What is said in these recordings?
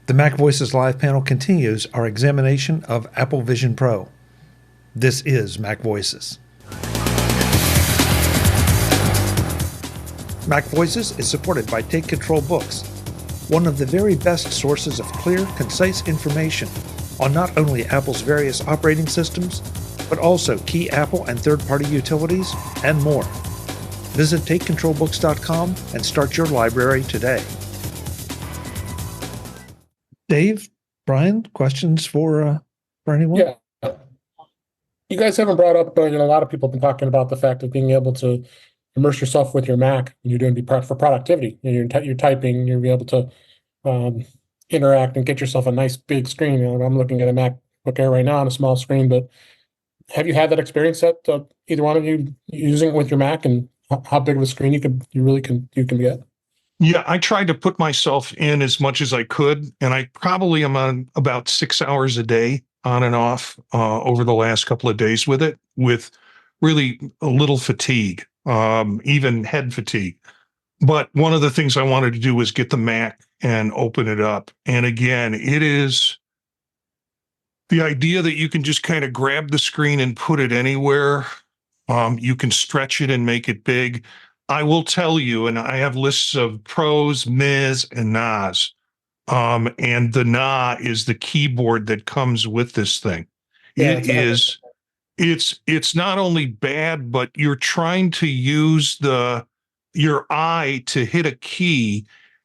The MacVoices live panel continues our examination of Apple Vision Pro. This is MacVoices. MacVoices is supported by Take Control Books, one of the very best sources of clear, concise information on not only Apple's various operating systems, but also key Apple and third-party utilities and more. Visit TakeControlBooks.com and start your library today. Dave, Brian, questions for anyone? Yeah. You guys haven't brought up, a lot of people have been talking about the fact of being able to immerse yourself with your Mac when you're doing for productivity. You're typing, you'll be able to interact and get yourself a nice big screen. I'm looking at a MacBook Air right now on a small screen, but have you had that experience that either one of you using it with your Mac, and how big of a screen you can get? Yeah, I tried to put myself in as much as I could, and I probably am on about 6 hours a day on and off over the last couple of days with it, with really a little fatigue, even head fatigue. But one of the things I wanted to do was get the Mac and open it up. And again, it is the idea that you can just kind of grab the screen and put it anywhere. You can stretch it and make it big. I will tell you, and I have lists of pros, mis, and nas. And the na is the keyboard that comes with this thing. Yeah, It's not only bad, but you're trying to use your eye to hit a key,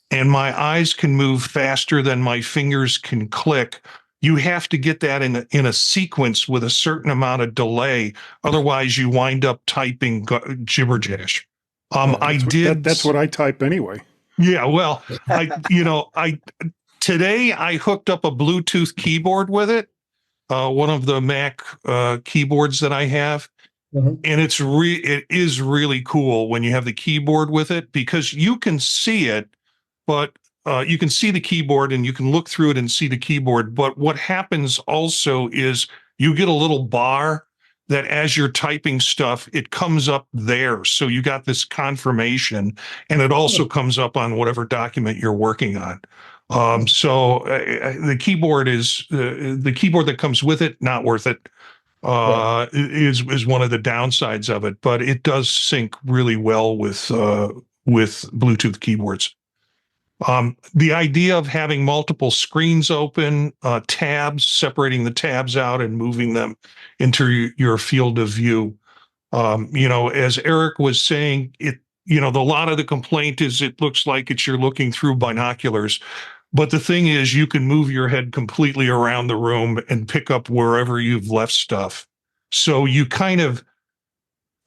and my eyes can move faster than my fingers can click. You have to get that in a sequence with a certain amount of delay. Otherwise, you wind up typing jibberjash. That's what I type anyway. Yeah, well, today I hooked up a Bluetooth keyboard with it, one of the Mac keyboards that I have, and it is really cool when you have the keyboard with it, because you can see it, but you can see the keyboard and you can look through it and see the keyboard. But what happens also is you get a little bar that as you're typing stuff, it comes up there. So you got this confirmation, and it also comes up on whatever document you're working on. So the keyboard is the keyboard that comes with it, not worth it, is one of the downsides of it, but it does sync really well with Bluetooth keyboards. The idea of having multiple screens open, tabs, separating the tabs out and moving them into your field of view. As Eric was saying, a lot of the complaint is it looks like you're looking through binoculars. But the thing is, you can move your head completely around the room and pick up wherever you've left stuff. So you kind of,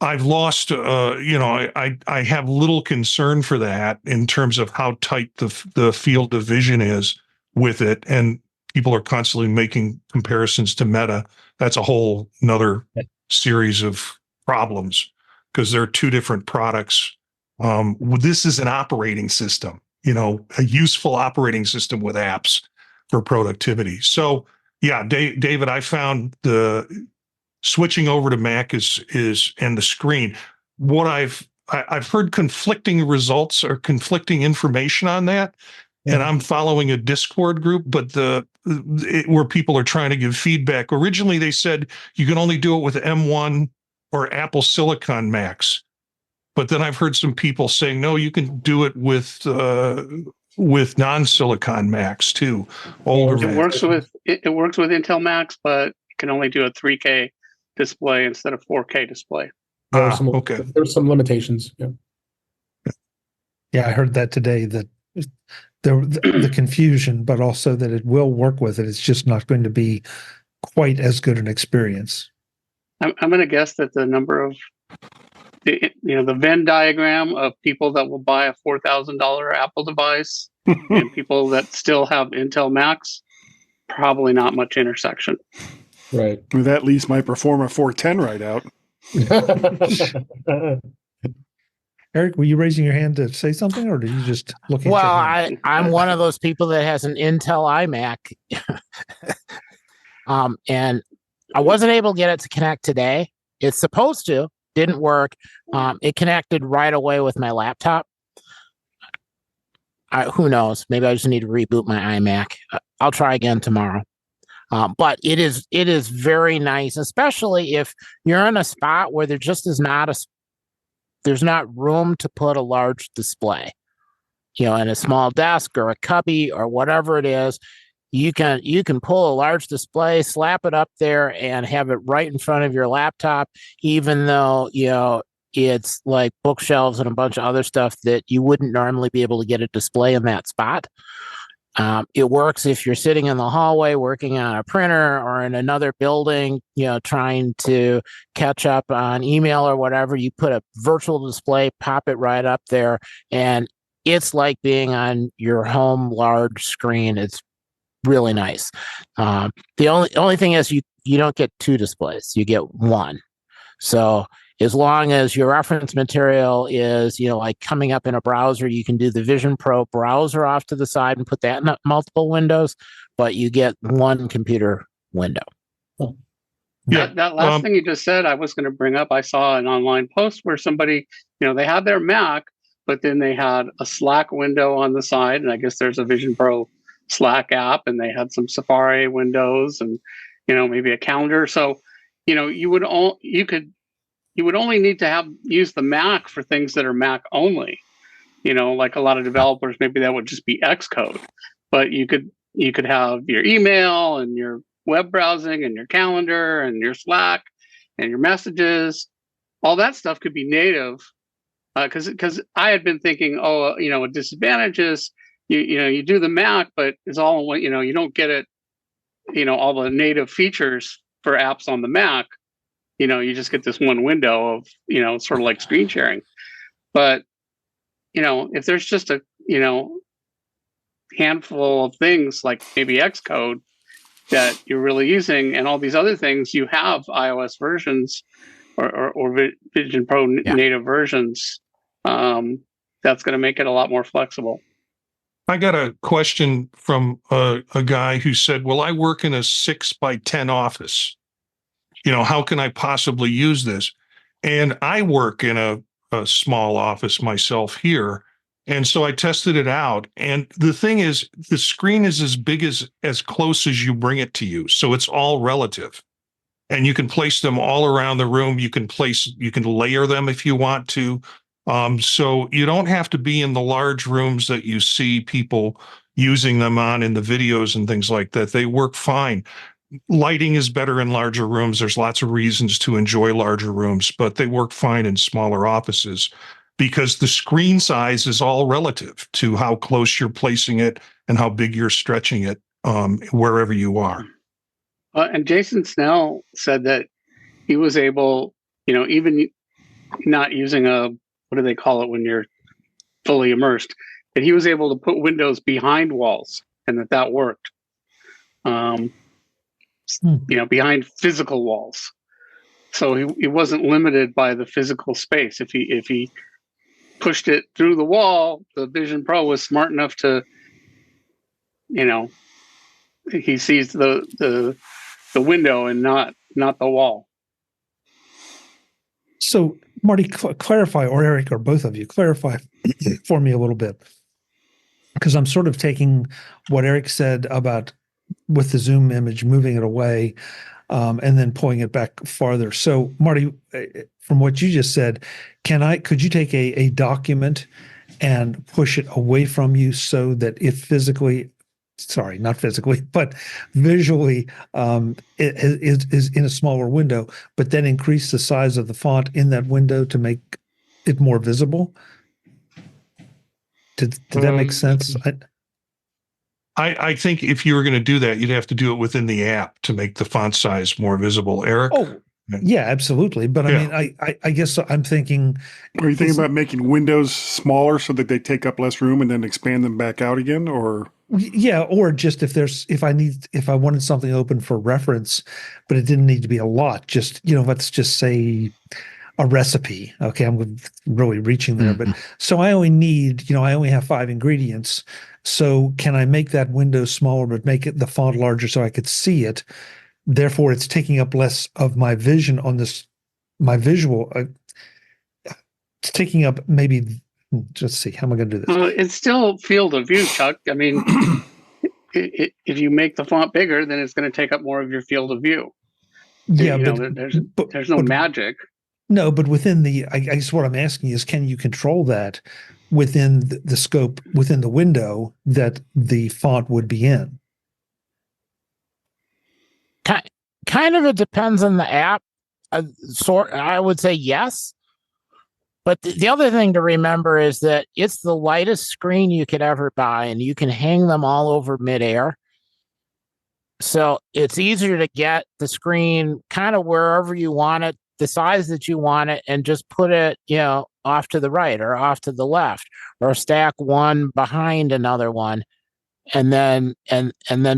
I've lost, I have little concern for that in terms of how tight the field of vision is with it. And people are constantly making comparisons to Meta. That's a whole nother series of problems, because they're two different products. This is an operating system, a useful operating system with apps for productivity. So yeah, David, I found the switching over to Mac is and the screen. What I've heard conflicting results or conflicting information on that, and I'm following a Discord group, but where people are trying to give feedback. Originally, they said you can only do it with M1 or Apple Silicon Macs, but then I've heard some people saying no, you can do it with non-Silicon Macs too. Older It Macs. works with Intel Macs, but you can only do a 3K display instead of 4K display. Okay. There's some limitations. Yeah, I heard that today, that the confusion, but also that it will work with it. It's just not going to be quite as good an experience. I'm going to guess that the number of the Venn diagram of people that will buy a $4,000 Apple device and people that still have Intel Macs, probably not much intersection. Right. Well, that leaves my Performa 410 right out. Eric, were you raising your hand to say something, or did you just look at Well, your hand? I'm one of those people that has an Intel iMac. And I wasn't able to get it to connect today. It's supposed to, didn't work. It connected right away with my laptop. Who knows? Maybe I just need to reboot my iMac. I'll try again tomorrow. But it is very nice, especially if you're in a spot where there just is there's not room to put a large display. In a small desk or a cubby or whatever it is, you can pull a large display, slap it up there, and have it right in front of your laptop, even though it's like bookshelves and a bunch of other stuff that you wouldn't normally be able to get a display in that spot. It works if you're sitting in the hallway working on a printer or in another building, trying to catch up on email or whatever. You put a virtual display, pop it right up there, and it's like being on your home large screen. It's really nice. The only thing is you don't get two displays, you get one. So as long as your reference material is, like coming up in a browser, you can do the Vision Pro browser off to the side and put that in multiple windows, but you get one computer window. Yeah, that last thing you just said, I was going to bring up. I saw an online post where somebody, they had their Mac, but then they had a Slack window on the side, and I guess there's a Vision Pro Slack app, and they had some Safari windows, and maybe a calendar. So, you would only need to use the Mac for things that are Mac only. Like a lot of developers, maybe that would just be Xcode, but you could have your email and your web browsing and your calendar and your Slack and your messages. All that stuff could be native. Because I had been thinking, a disadvantage is you do the Mac, but it's all in one. You don't get it. All the native features for apps on the Mac. You just get this one window of sort of like screen sharing. But if there's just a handful of things like maybe Xcode that you're really using, and all these other things, you have iOS versions or Vision Pro native versions. That's going to make it a lot more flexible. I got a question from a guy who said, well, I work in a 6x10 office. How can I possibly use this? And I work in a small office myself here. And so I tested it out. And the thing is, the screen is as big as close as you bring it to you. So it's all relative. And you can place them all around the room. You can layer them if you want to. So you don't have to be in the large rooms that you see people using them on in the videos and things like that. They work fine. Lighting is better in larger rooms. There's lots of reasons to enjoy larger rooms, but they work fine in smaller offices because the screen size is all relative to how close you're placing it and how big you're stretching it wherever you are. And Jason Snell said that he was able, even not using what do they call it when you're fully immersed, that he was able to put windows behind walls and that worked. Behind physical walls. So he wasn't limited by the physical space. If he pushed it through the wall, the Vision Pro was smart enough to, he sees the window and not the wall. So Marty, clarify, or Eric, or both of you, clarify for me a little bit, because I'm sort of taking what Eric said about with the zoom image, moving it away, and then pulling it back farther. So Marty, from what you just said, could you take a document and push it away from you so that if not physically, but visually, it is in a smaller window, but then increase the size of the font in that window to make it more visible? Did that make sense? I think if you were going to do that, you'd have to do it within the app to make the font size more visible. Eric? Oh, yeah, absolutely. But I mean, I guess I'm thinking. Are you thinking about making windows smaller so that they take up less room and then expand them back out again, or? Yeah, or just if I wanted something open for reference, but it didn't need to be a lot. Just let's just say a recipe. Okay, I'm really reaching there, but so I only have 5 ingredients. So can I make that window smaller, but make the font larger so I could see it? Therefore, it's taking up less of my vision on my visual. It's taking up maybe Let's see. How am I going to do this? Well, it's still field of view, Chuck. I mean, if you make the font bigger, then it's going to take up more of your field of view. Yeah, there's no magic. No, but within I guess what I'm asking is, can you control that within the scope, within the window that the font would be in? Kind of, it depends on the app. I would say yes. But the other thing to remember is that it's the lightest screen you could ever buy, and you can hang them all over midair. So it's easier to get the screen kind of wherever you want it, the size that you want it, and just put it, off to the right or off to the left, or stack one behind another one, and then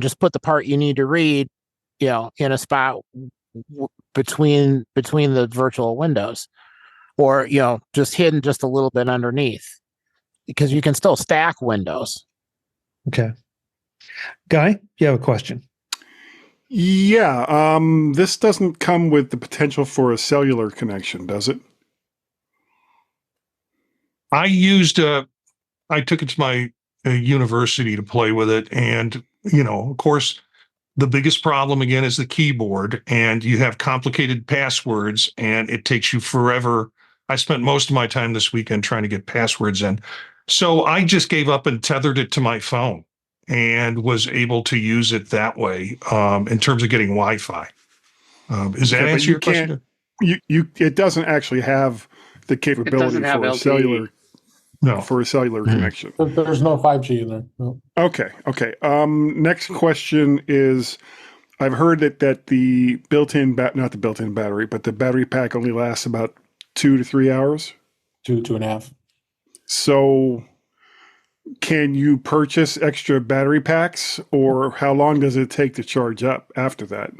just put the part you need to read, in a spot between the virtual windows, or just hidden just a little bit underneath, because you can still stack windows. Okay. Guy, you have a question? Yeah. This doesn't come with the potential for a cellular connection, does it? I took it to my university to play with it. And, of course, the biggest problem, again, is the keyboard. And you have complicated passwords, and it takes you forever. I spent most of my time this weekend trying to get passwords in. So I just gave up and tethered it to my phone and was able to use it that way in terms of getting Wi-Fi. Is that answer your question? It doesn't actually have the capability for a cellular. No, for a cellular connection. There's no 5G in there. No. Okay. Next question is, I've heard that the built-in not the built-in battery, but the battery pack only lasts about 2 to 3 hours. 2.5. So can you purchase extra battery packs, or how long does it take to charge up after that?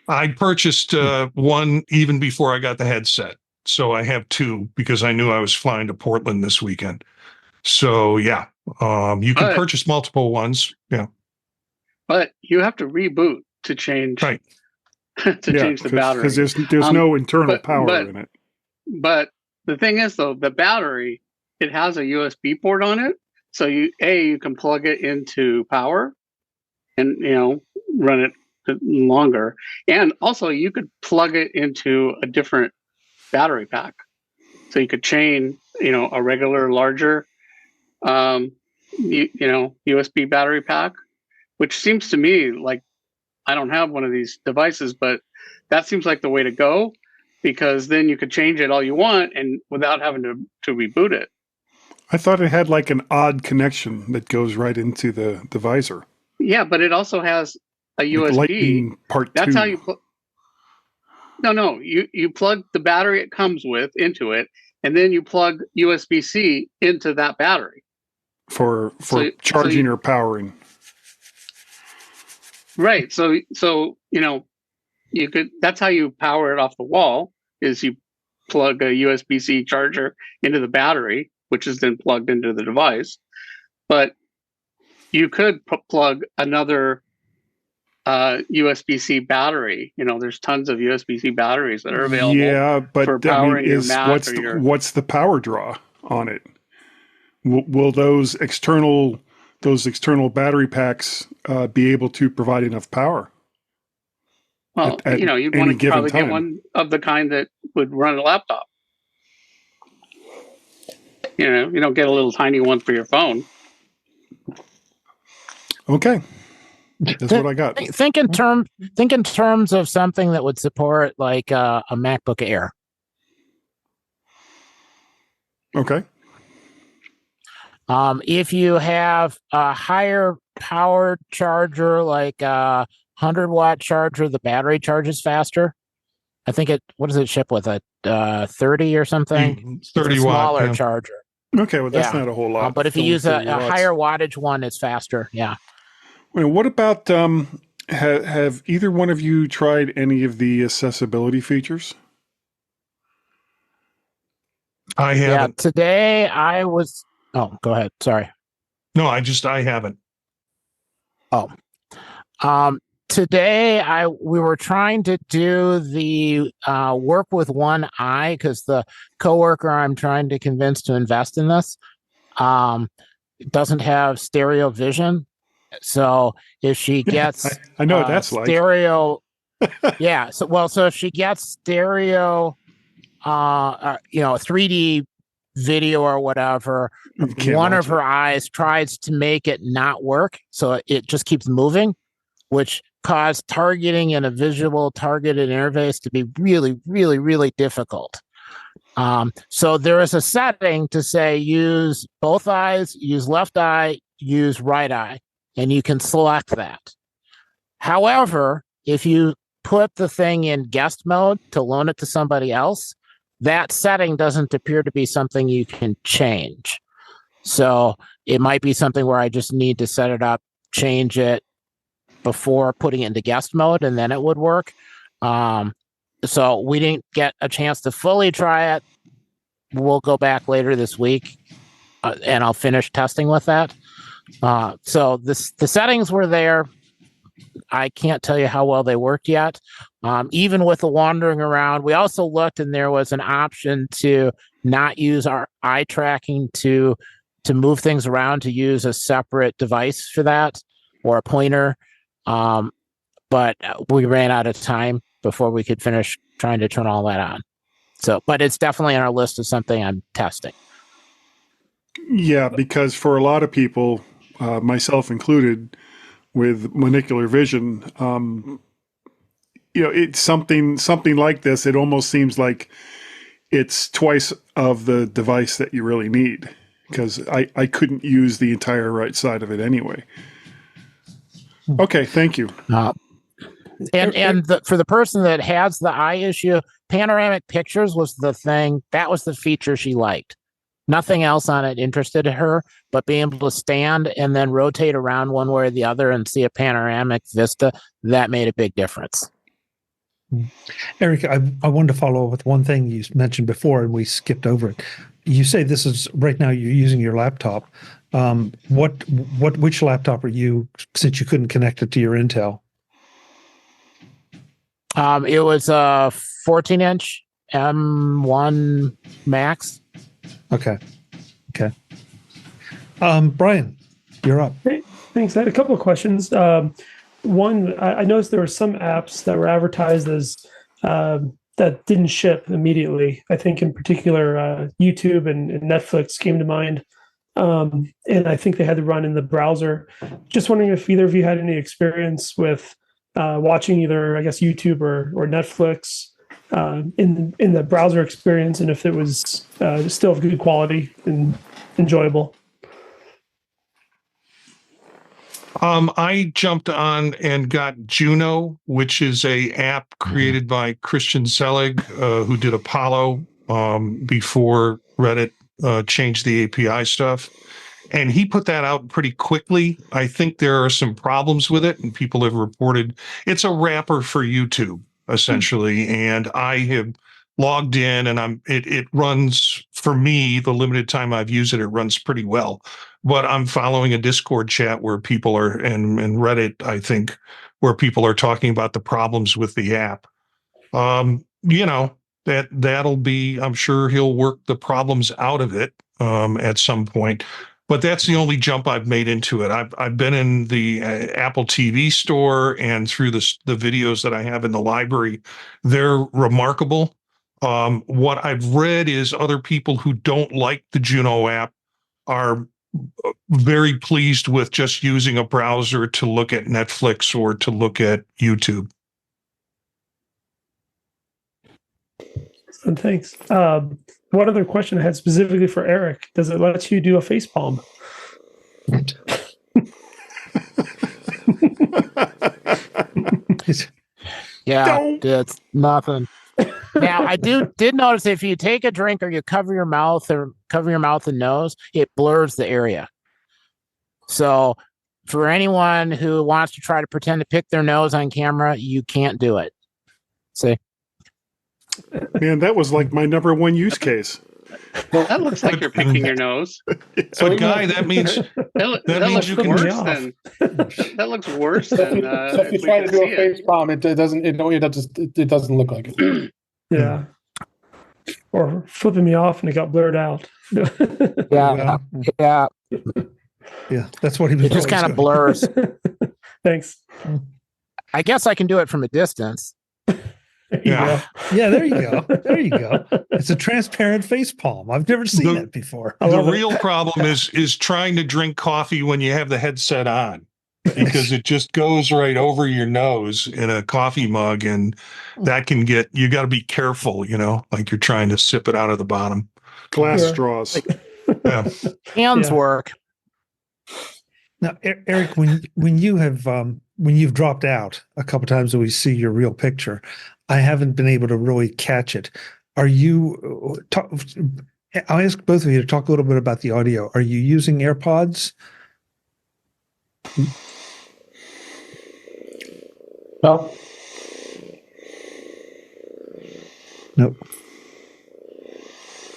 I purchased one even before I got the headset. So I have two because I knew I was flying to Portland this weekend. So yeah, you can purchase multiple ones. Yeah. But you have to reboot to change, right. change the battery. Because there's no internal power in it. But the thing is, though, the battery, it has a USB port on it. So you can plug it into power and, run it longer. And also you could plug it into a different battery pack. So you could chain, a regular larger, USB battery pack, which seems to me like, I don't have one of these devices, but that seems like the way to go, because then you could change it all you want and without having to reboot it. I thought it had like an odd connection that goes right into the visor. Yeah, but it also has a USB. Lightning part That's 2. how you No, you plug the battery it comes with into it, and then you plug USB-C into that battery for charging or powering. Right. So you could. That's how you power it off the wall. Is you plug a USB-C charger into the battery, which is then plugged into the device. But you could plug another USB-C battery. There's tons of USB-C batteries that are available. Yeah, but for powering your Mac what's the power draw on it? Will those external battery packs be able to provide enough power? Well, you'd want to probably get one of the kind that would run a laptop. You don't get a little tiny one for your phone. Okay. That's what I got. Think in terms of something that would support like a MacBook Air. Okay. If you have a higher power charger, like a 100-watt charger, the battery charges faster. I think what does it ship with? A 30 or something? 30 smaller charger. Okay, well that's not a whole lot. But if you use a higher wattage one, it's faster. Yeah. Well, what about have either one of you tried any of the accessibility features? I haven't. Yeah, today I was. Oh, go ahead. Sorry. No, I haven't. Oh, Today, we were trying to do the work with one eye because the coworker I'm trying to convince to invest in this doesn't have stereo vision. So if she gets, I know what that's stereo, yeah. So if she gets stereo, 3D video or whatever, one of her eyes tries to make it not work, so it just keeps moving, which caused targeting in a visual targeted interface to be really, really, really difficult. So there is a setting to say use both eyes, use left eye, use right eye, and you can select that. However, if you put the thing in guest mode to loan it to somebody else, that setting doesn't appear to be something you can change. So it might be something where I just need to set it up, change it before putting it into guest mode, and then it would work. So we didn't get a chance to fully try it. We'll go back later this week, and I'll finish testing with that. So the settings were there. I can't tell you how well they worked yet. Even with the wandering around, we also looked, and there was an option to not use our eye tracking to move things around, to use a separate device for that, or a pointer. But we ran out of time before we could finish trying to turn all that on. So, but it's definitely on our list of something I'm testing. Yeah, because for a lot of people, myself included, with monocular vision, it's something like this. It almost seems like it's twice of the device that you really need, because I couldn't use the entire right side of it anyway. Okay, thank you. And for the person that has the eye issue, panoramic pictures was the thing. That was the feature she liked. Nothing else on it interested her, but being able to stand and then rotate around one way or the other and see a panoramic vista, that made a big difference. Eric, I wanted to follow up with one thing you mentioned before, and we skipped over it. You say this is right now you're using your laptop. Which laptop are you, since you couldn't connect it to your Intel? It was a 14-inch M1 Max. Okay. Brian, you're up. Hey, thanks. I had a couple of questions. One, I noticed there were some apps that were advertised as that didn't ship immediately. I think in particular, YouTube and Netflix came to mind. And I think they had to run in the browser. Just wondering if either of you had any experience with watching either, I guess, YouTube or Netflix in the browser experience, and if it was still of good quality and enjoyable. I jumped on and got Juno, which is a app created by Christian Selig, who did Apollo before Reddit changed the API stuff. And he put that out pretty quickly. I think there are some problems with it, and people have reported it's a wrapper for YouTube, essentially. And I have logged in, and it runs, for me, the limited time I've used it, it runs pretty well. But I'm following a Discord chat where people are, and Reddit, I think, where people are talking about the problems with the app. That'll be, I'm sure he'll work the problems out of it at some point. But that's the only jump I've made into it. I've been in the Apple TV store and through the videos that I have in the library. They're remarkable. What I've read is other people who don't like the Juno app are very pleased with just using a browser to look at Netflix or to look at YouTube. Thanks. One other question I had specifically for Eric: does it let you do a face palm? Yeah, it's nothing. Now, I did notice if you take a drink or you cover your mouth and nose, it blurs the area. So for anyone who wants to try to pretend to pick their nose on camera, you can't do it. See? Man, that was like my number one use case. That looks like you're picking your nose. So, Guy, that means That means looks you can- worse than that looks worse than So if if you we try to could do see a face palm, it doesn't look like it. Yeah. Or flipping me off and it got blurred out. Yeah, yeah. Yeah, that's what he was. It just always kind of doing. blurs. Thanks. I guess I can do it from a distance. There you Yeah. go. Yeah, there you go. There you go. It's a transparent face palm. I've never seen that before. I The love it. real problem is trying to drink coffee when you have the headset on, because it just goes right over your nose in a coffee mug, and that can get, you got to be careful, like you're trying to sip it out of the bottom. Glass Yeah. straws. Yeah. Hands Yeah. work. Now, Eric, when you've dropped out a couple times and we see your real picture, I haven't been able to really catch it. Are you? I'll ask both of you to talk a little bit about the audio. Are you using AirPods? No. Nope.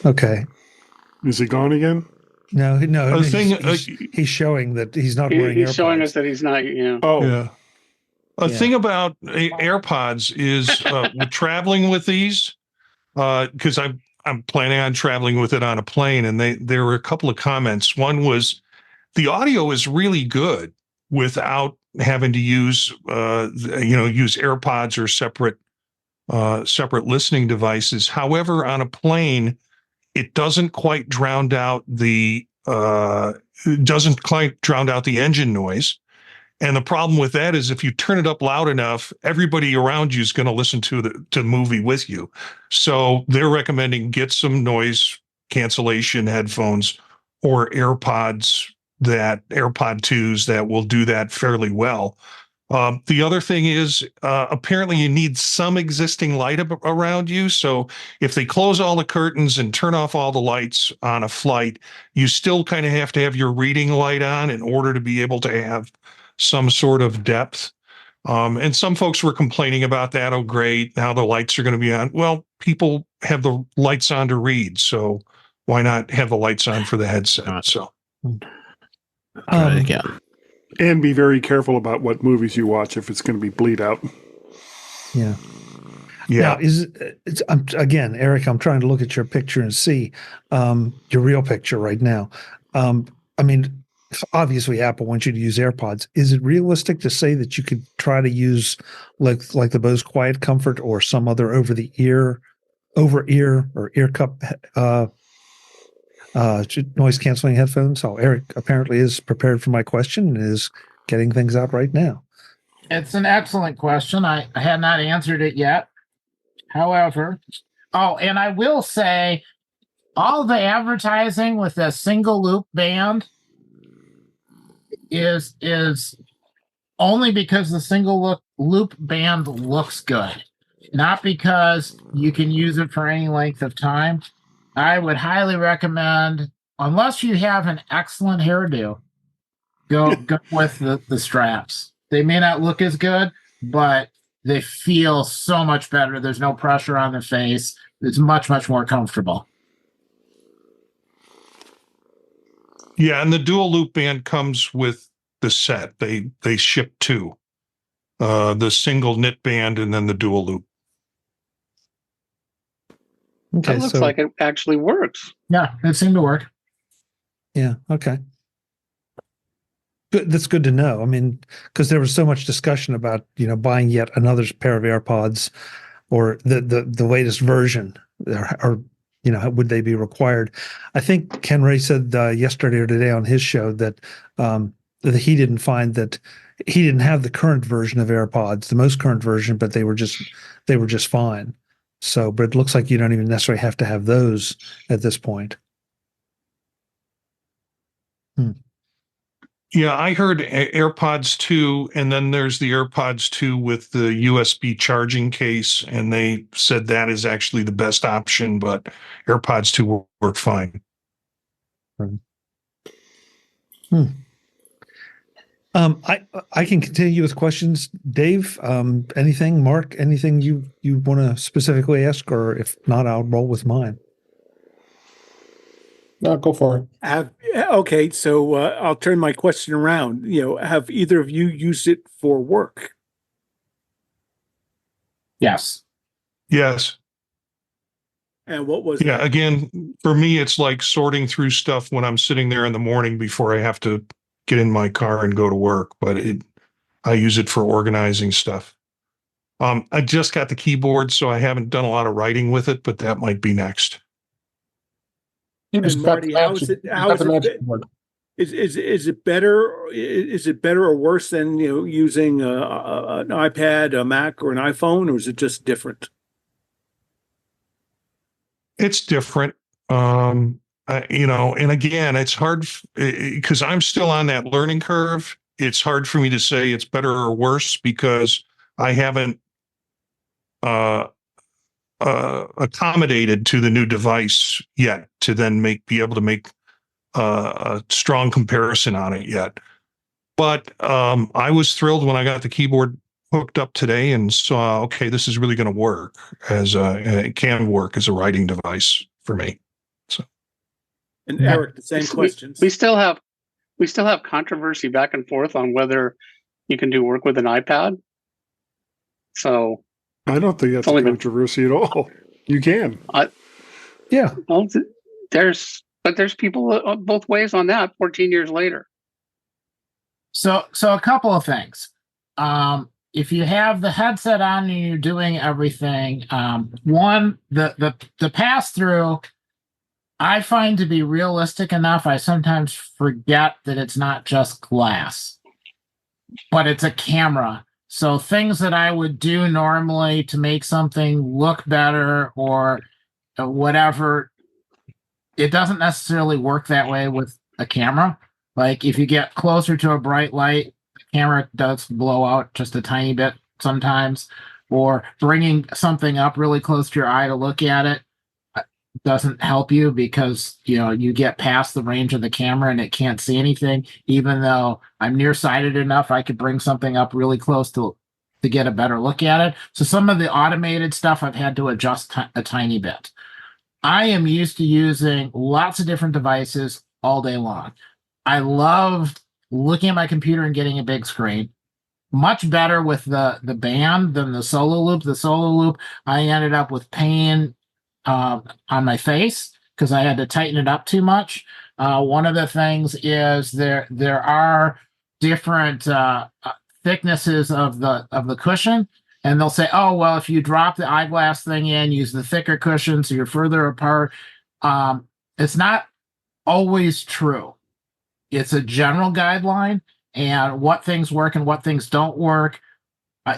Okay. Is it gone again? No. The thing, he's showing that he's not wearing He's AirPods. showing us that he's not. Oh, yeah. A Yeah. thing about AirPods is with traveling with these, because I'm planning on traveling with it on a plane, and there were a couple of comments. One was the audio is really good without having to use use AirPods or separate listening devices. However, on a plane, it doesn't quite drown out the engine noise. And the problem with that is if you turn it up loud enough, everybody around you is going to listen to the movie with you. So they're recommending get some noise cancellation headphones or AirPod 2s that will do that fairly well. The other thing is apparently you need some existing light around you. So if they close all the curtains and turn off all the lights on a flight, you still kind of have to have your reading light on in order to be able to have some sort of depth. And some folks were complaining about that. Oh, great. Now the lights are going to be on. Well, people have the lights on to read. So why not have the lights on for the headset? So Try it again. and be very careful about what movies you watch if it's going to be bleed out. Yeah. yeah. Now, again, Eric, I'm trying to look at your picture and see your real picture right now. I mean, obviously, Apple wants you to use AirPods. Is it realistic to say that you could try to use like the Bose Quiet Comfort or some other over ear or ear cup noise canceling headphones? So Eric apparently is prepared for my question and is getting things out right now. It's an excellent question. I had not answered it yet. However, and I will say all the advertising with a single loop band is only because the single loop band looks good, not because you can use it for any length of time. I would highly recommend, unless you have an excellent hairdo, go with the straps. They may not look as good, but they feel so much better. There's no pressure on the face. It's much, much more comfortable. Yeah, and the dual loop band comes with the set. They ship two, the single knit band and then the dual loop. Okay, That looks like it actually works. Yeah, it seemed to work. Yeah. Okay. Good. That's good to know. I mean, because there was so much discussion about buying yet another pair of AirPods or the latest version, or would they be required? I think Ken Ray said yesterday or today on his show that he didn't find that he didn't have the current version of AirPods, the most current version, but they were just fine. So, but it looks like you don't even necessarily have to have those at this point. Yeah, I heard AirPods 2, and then there's the AirPods 2 with the USB charging case, and they said that is actually the best option, but AirPods 2 will work fine. I can continue with questions. Dave, anything? Mark, anything you want to specifically ask, or if not, I'll roll with mine. No, go for it. Okay, so I'll turn my question around. Have either of you used it for work? Yes. Yes. And what was Yeah. that? Again, for me, it's like sorting through stuff when I'm sitting there in the morning before I have to get in my car and go to work. But I use it for organizing stuff. I just got the keyboard, so I haven't done a lot of writing with it, but that might be next. And Marty, how is it? Is it better? Is it better or worse than using an iPad, a Mac, or an iPhone, or is it just different? It's different. And again, it's hard because I'm still on that learning curve. It's hard for me to say it's better or worse because I haven't accommodated to the new device yet to then be able to make a strong comparison on it yet. But I was thrilled when I got the keyboard hooked up today and saw, okay, this is really going to work it can work as a writing device for me. So, and Eric, the same questions. We still have controversy back and forth on whether you can do work with an iPad. So I don't think that's a controversy at all. You can. Yeah. Well, there's people both ways on that 14 years later. So a couple of things. If you have the headset on and you're doing everything, one, the pass through, I find to be realistic enough. I sometimes forget that it's not just glass, but it's a camera. So things that I would do normally to make something look better or whatever, it doesn't necessarily work that way with a camera. Like if you get closer to a bright light, the camera does blow out just a tiny bit sometimes, or bringing something up really close to your eye to look at it doesn't help you because you get past the range of the camera and it can't see anything. Even though I'm nearsighted enough, I could bring something up really close to get a better look at it. So some of the automated stuff I've had to adjust a tiny bit. I am used to using lots of different devices all day long. I loved looking at my computer and getting a big screen. Much better with the band than the solo loop. The solo loop, I ended up with pain on my face because I had to tighten it up too much. One of the things is there are different thicknesses of the cushion, and they'll say, oh, well, if you drop the eyeglass thing in, use the thicker cushion so you're further apart. It's not always true. It's a general guideline, and what things work and what things don't work.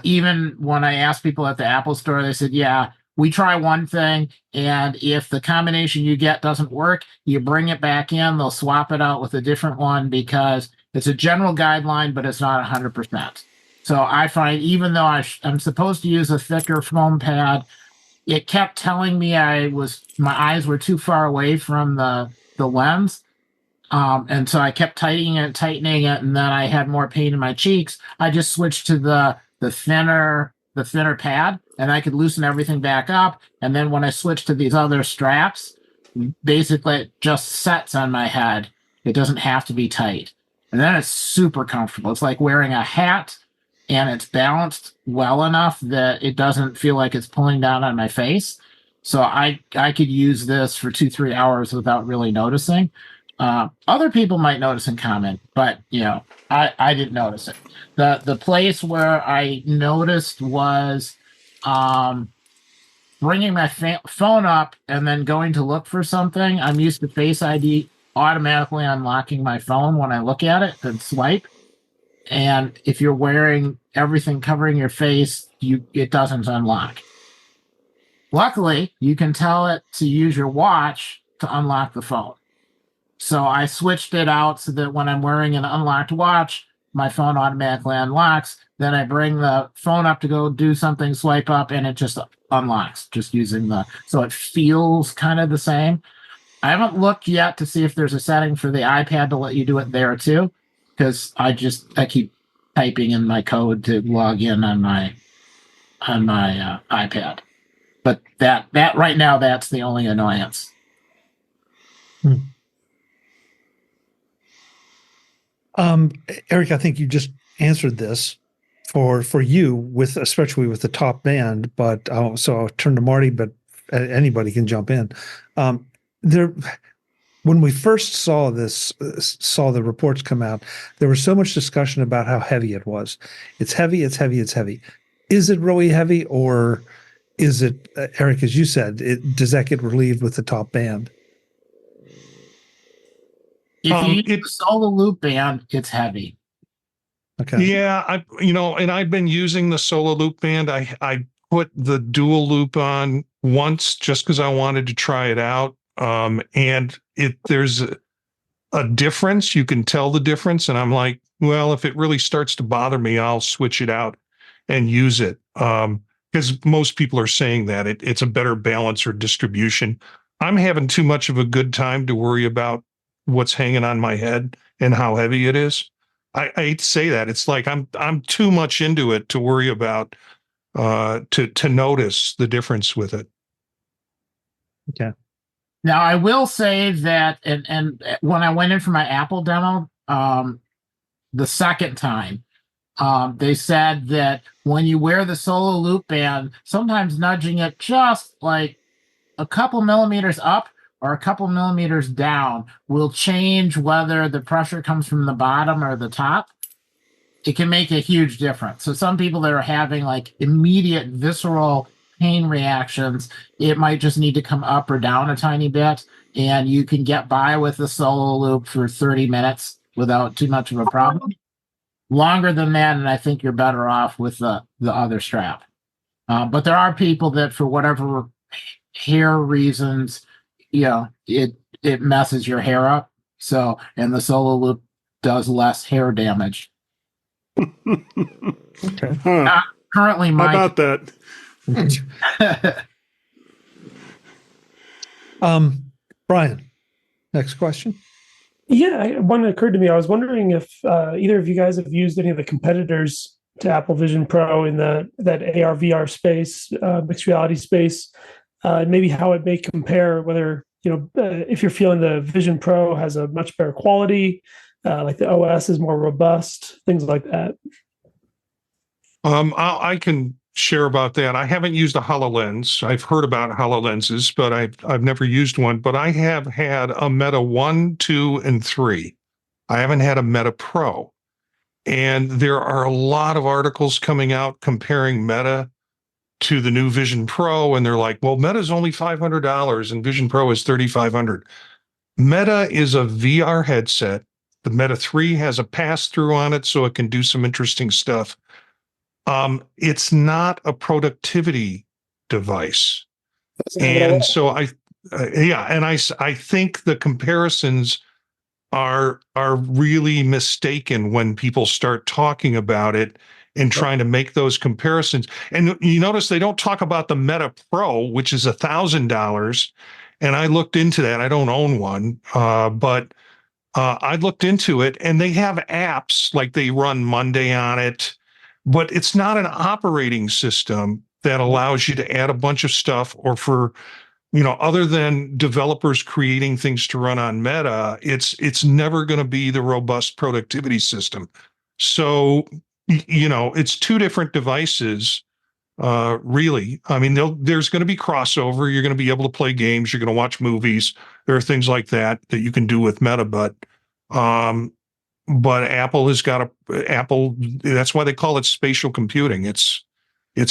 Even when I asked people at the Apple store, they said, yeah, we try one thing, and if the combination you get doesn't work, you bring it back in, they'll swap it out with a different one because it's a general guideline, but it's not 100%. So I find even though I'm supposed to use a thicker foam pad, it kept telling me my eyes were too far away from the lens. And so I kept tightening it, and then I had more pain in my cheeks. I just switched to the thinner pad, and I could loosen everything back up. And then when I switched to these other straps, basically it just sets on my head. It doesn't have to be tight. And then it's super comfortable. It's like wearing a hat, and it's balanced well enough that it doesn't feel like it's pulling down on my face. So I could use this for 2-3 hours without really noticing. Other people might notice and comment, but I didn't notice it. The place where I noticed was bringing my phone up and then going to look for something. I'm used to Face ID automatically unlocking my phone when I look at it and swipe. And if you're wearing everything covering your face, it doesn't unlock. Luckily, you can tell it to use your watch to unlock the phone. So I switched it out so that when I'm wearing an unlocked watch, my phone automatically unlocks. Then I bring the phone up to go do something, swipe up, and it just unlocks just using so it feels kind of the same. I haven't looked yet to see if there's a setting for the iPad to let you do it there too, because I keep typing in my code to log in on my iPad. But that right now, that's the only annoyance. Eric, I think you just answered this for you with, especially with the top band, but so I'll turn to Marty, but anybody can jump in. When we first saw the reports come out, there was so much discussion about how heavy it was. It's heavy, it's heavy, it's heavy. Is it really heavy, or is it, Eric, as you said, does that get relieved with the top band? If you use the solo loop band, it's heavy. Okay. Yeah, and I've been using the solo loop band. I put the dual loop on once just because I wanted to try it out. And there's a difference. You can tell the difference. And I'm like, well, if it really starts to bother me, I'll switch it out and use it. Because most people are saying that it's a better balance or distribution. I'm having too much of a good time to worry about what's hanging on my head and how heavy it is. I hate to say that. It's like I'm too much into it to worry about to notice the difference with it. Okay. Now I will say that, and when I went in for my Apple demo, the second time, they said that when you wear the solo loop band, sometimes nudging it just like a couple millimeters up or a couple millimeters down will change whether the pressure comes from the bottom or the top. It can make a huge difference. So some people that are having like immediate visceral pain reactions, it might just need to come up or down a tiny bit, and you can get by with the solo loop for 30 minutes without too much of a problem. Longer than that, and I think you're better off with the other strap. But there are people that, for whatever hair reasons, it messes your hair up. So, and the solo loop does less hair damage. Okay. Currently, how about that? Brian, next question. Yeah, one occurred to me. I was wondering if either of you guys have used any of the competitors to Apple Vision Pro in that AR VR space, mixed reality space, maybe how it may compare. Whether if you're feeling the Vision Pro has a much better quality, like the OS is more robust, things like that. I can share about that. I haven't used a HoloLens. I've heard about HoloLenses, but I've never used one. But I have had a Meta 1, 2, and 3. I haven't had a Meta Pro. And there are a lot of articles coming out comparing Meta to the new Vision Pro, and they're like, well, Meta's only $500 and Vision Pro is $3,500. Meta is a VR headset. The Meta 3 has a pass-through on it, so it can do some interesting stuff. It's not a productivity device. And so I think the comparisons are really mistaken when people start talking about it and trying to make those comparisons. And you notice they don't talk about the Meta Pro, which is $1,000. And I looked into that. I don't own one, but I looked into it, and they have apps, like they run Monday on it, but it's not an operating system that allows you to add a bunch of stuff, or for, other than developers creating things to run on Meta, it's never going to be the robust productivity system. So, it's two different devices, really. I mean, there's going to be crossover. You're going to be able to play games. You're going to watch movies. There are things like that you can do with Meta, but Apple has got Apple. That's why they call it spatial computing. It's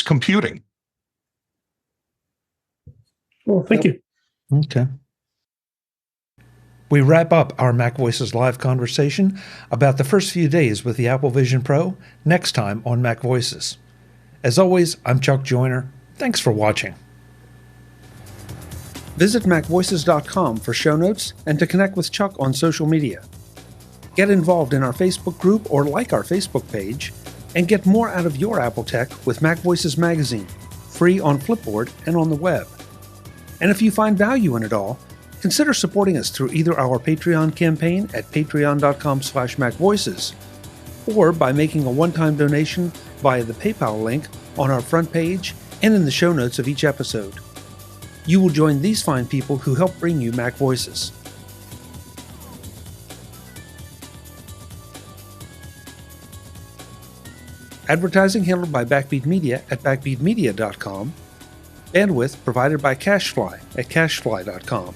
computing. Well, thank you. Okay. We wrap up our MacVoices live conversation about the first few days with the Apple Vision Pro next time on MacVoices. As always, I'm Chuck Joyner. Thanks for watching. Visit MacVoices.com for show notes and to connect with Chuck on social media. Get involved in our Facebook group or like our Facebook page, and get more out of your Apple tech with MacVoices Magazine, free on Flipboard and on the web. And if you find value in it all, consider supporting us through either our Patreon campaign at patreon.com/MacVoices, or by making a one-time donation via the PayPal link on our front page and in the show notes of each episode. You will join these fine people who help bring you MacVoices. Advertising handled by Backbeat Media at backbeatmedia.com. Bandwidth provided by CacheFly at cachefly.com.